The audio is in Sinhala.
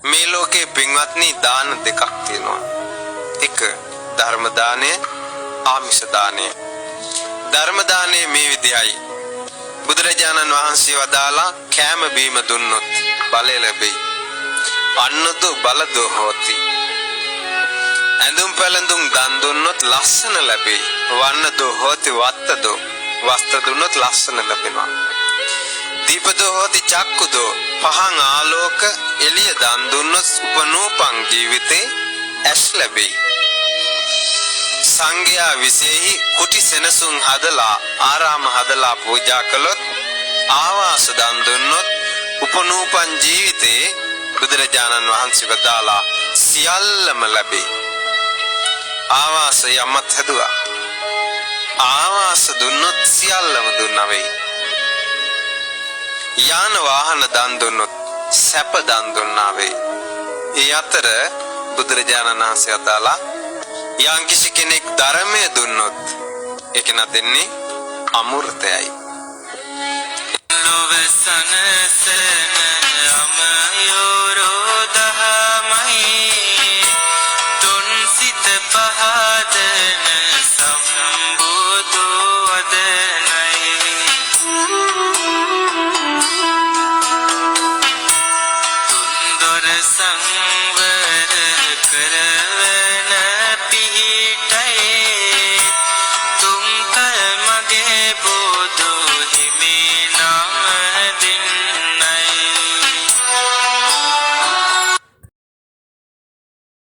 මේ ලෝකේ පින්වත්නි දාන දෙකක් තියෙනවා. එක ධර්ම දානය, ආමිෂ දානය. ධර්ම දානය මේ විදියයි. බුදුරජාණන් වහන්සේ වදාලා කෑම බීම දුන්නොත් බලය ලැබෙයි. අන්නදු බලදු හොති. ඇඳුම් පැළඳුම් දන් දුන්නොත් ලස්සන ලැබෙයි. වන්නදු හොති වත්තදු. වස්ත්‍ර දුන්නොත් ලස්සන ලැබෙනවා. දීපදු හොති චක්කුදු. පහන් ආලෝක එළිය දන් දුන්නොත් උපනූපං ජීවිතේ ඇස් ලැබෙයි. සංඝයා විසෙහි කුටි සෙනසුන් හදලා ආරාම හදලා පූජා කළොත් ආවාස දන් දුන්නොත් උපනූපන් ජීවිතේ බුදුරජාණන් වහන්සේ වදාලා සියල්ලම ලැබේ. ආවාස යමත් හැදුවා. ආවාස දුන්නොත් සියල්ලම දුන්නා වෙයි. යාන වාහන දන් දුන්නොත් සැප දන් දුන්නා වෙයි. ඒ අතර බුදුරජාණන් වහන්සේ වදාලා යම් කිසි කෙනෙක් ධර්මය දුන්නොත් ඒක නදෙන්නේ අමෘතයයි.